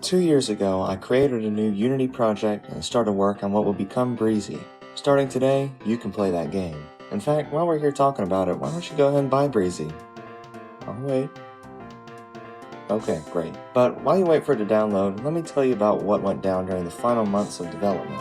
2 years ago, I created a new Unity project and started work on what will become Breezy. Starting today, you can play that game. In fact, while we're here talking about it, why don't you go ahead and buy Breezy? I'll wait. Okay, great. But while you wait for it to download, let me tell you about what went down during the final months of development.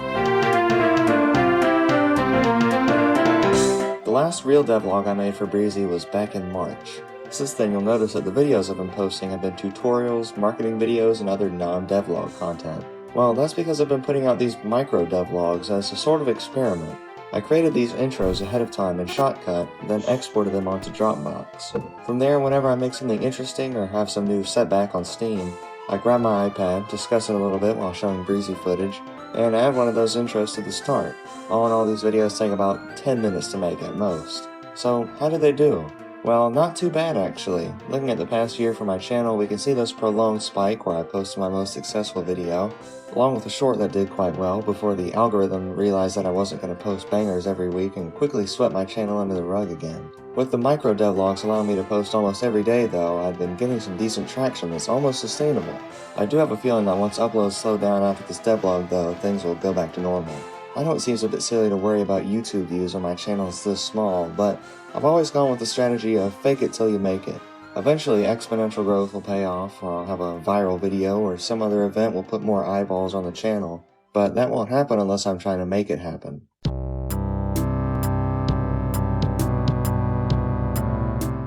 The last real devlog I made for Breezy was back in March. Since then, you'll notice that the videos I've been posting have been tutorials, marketing videos, and other non-devlog content. Well, that's because I've been putting out these micro devlogs as a sort of experiment. I created these intros ahead of time in Shotcut, then exported them onto Dropbox. From there, whenever I make something interesting or have some new setback on Steam, I grab my iPad, discuss it a little bit while showing Breezy footage, and add one of those intros to the start. All in all, these videos take about 10 minutes to make at most. So, how did they do? Well, not too bad actually. Looking at the past year for my channel, we can see this prolonged spike where I posted my most successful video, along with a short that did quite well before the algorithm realized that I wasn't going to post bangers every week and quickly swept my channel under the rug again. With the micro devlogs allowing me to post almost every day though, I've been getting some decent traction that's almost sustainable. I do have a feeling that once uploads slow down after this devlog though, things will go back to normal. I know it seems a bit silly to worry about YouTube views when my channel is this small, but I've always gone with the strategy of fake it till you make it. Eventually exponential growth will pay off, or I'll have a viral video, or some other event will put more eyeballs on the channel, but that won't happen unless I'm trying to make it happen.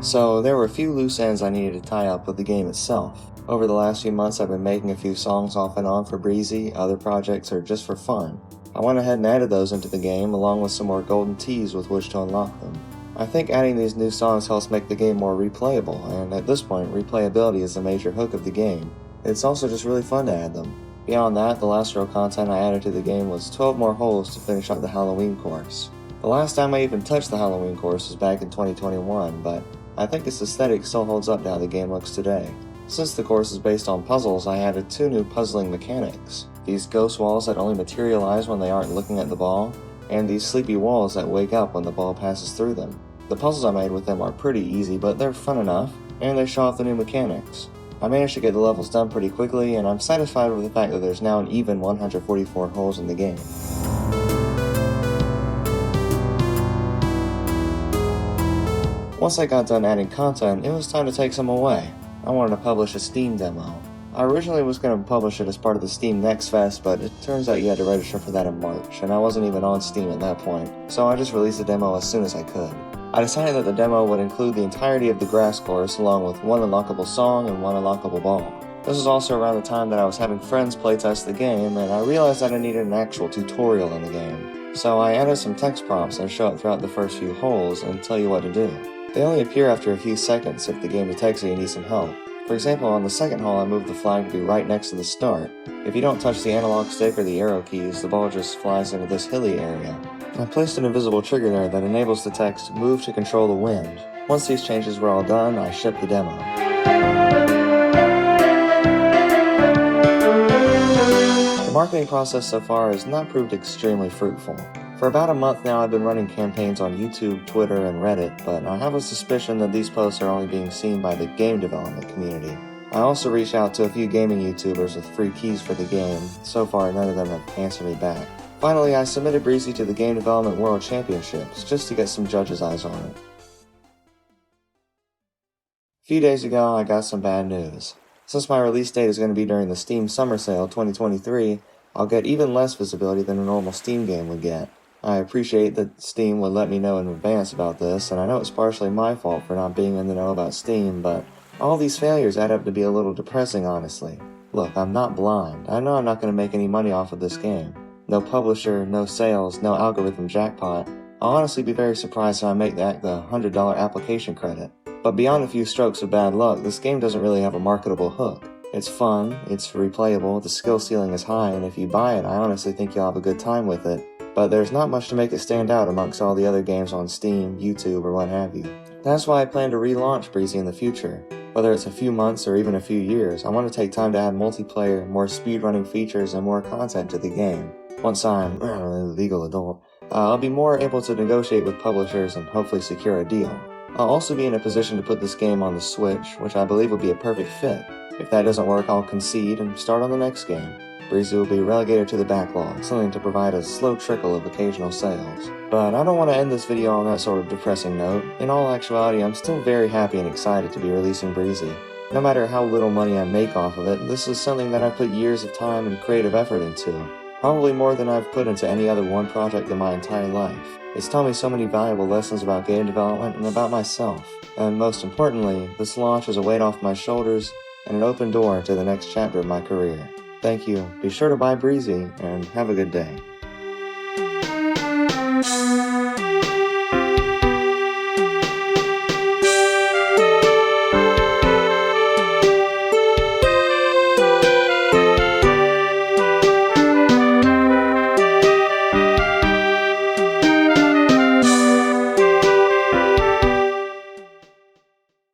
So there were a few loose ends I needed to tie up with the game itself. Over the last few months I've been making a few songs off and on for Breezy, other projects are just for fun. I went ahead and added those into the game along with some more golden teas with which to unlock them. I think adding these new songs helps make the game more replayable, and at this point replayability is the major hook of the game. It's also just really fun to add them. Beyond that, the last real content I added to the game was 12 more holes to finish out the Halloween course. The last time I even touched the Halloween course was back in 2021, but I think its aesthetic still holds up to how the game looks today. Since the course is based on puzzles, I added 2 new puzzling mechanics. These ghost walls that only materialize when they aren't looking at the ball, and these sleepy walls that wake up when the ball passes through them. The puzzles I made with them are pretty easy, but they're fun enough, and they show off the new mechanics. I managed to get the levels done pretty quickly, and I'm satisfied with the fact that there's now an even 144 holes in the game. Once I got done adding content, it was time to take some away. I wanted to publish a Steam demo. I originally was going to publish it as part of the Steam Next Fest, but it turns out you had to register for that in March, and I wasn't even on Steam at that point, so I just released the demo as soon as I could. I decided that the demo would include the entirety of the grass course along with 1 unlockable song and 1 unlockable ball. This was also around the time that I was having friends playtest the game, and I realized that I needed an actual tutorial in the game. So I added some text prompts that show up throughout the first few holes and tell you what to do. They only appear after a few seconds if the game detects that you need some help. For example, on the second hole I moved the flag to be right next to the start. If you don't touch the analog stick or the arrow keys, the ball just flies into this hilly area. I placed an invisible trigger there that enables the text "Move to control the wind." Once these changes were all done, I shipped the demo. The marketing process so far has not proved extremely fruitful. For about a month now I've been running campaigns on YouTube, Twitter, and Reddit, but I have a suspicion that these posts are only being seen by the game development community. I also reached out to a few gaming YouTubers with free keys for the game. So far, none of them have answered me back. Finally, I submitted Breezy to the Game Development World Championships, just to get some judges' eyes on it. A few days ago, I got some bad news. Since my release date is going to be during the Steam Summer Sale 2023, I'll get even less visibility than a normal Steam game would get. I appreciate that Steam would let me know in advance about this, and I know it's partially my fault for not being in the know about Steam, but all these failures add up to be a little depressing, honestly. Look, I'm not blind. I know I'm not going to make any money off of this game. No publisher, no sales, no algorithm jackpot. I'll honestly be very surprised if I make that the $100 application credit. But beyond a few strokes of bad luck, this game doesn't really have a marketable hook. It's fun, it's replayable, the skill ceiling is high, and if you buy it, I honestly think you'll have a good time with it. But there's not much to make it stand out amongst all the other games on Steam, YouTube, or what have you. That's why I plan to relaunch Breezy in the future. Whether it's a few months or even a few years, I want to take time to add multiplayer, more speedrunning features, and more content to the game. Once I'm a legal adult, I'll be more able to negotiate with publishers and hopefully secure a deal. I'll also be in a position to put this game on the Switch, which I believe would be a perfect fit. If that doesn't work, I'll concede and start on the next game. Breezy will be relegated to the backlog, something to provide a slow trickle of occasional sales. But I don't want to end this video on that sort of depressing note. In all actuality, I'm still very happy and excited to be releasing Breezy. No matter how little money I make off of it, this is something that I put years of time and creative effort into. Probably more than I've put into any other one project in my entire life. It's taught me so many valuable lessons about game development and about myself. And most importantly, this launch is a weight off my shoulders and an open door to the next chapter of my career. Thank you. Be sure to buy Breezy, and have a good day.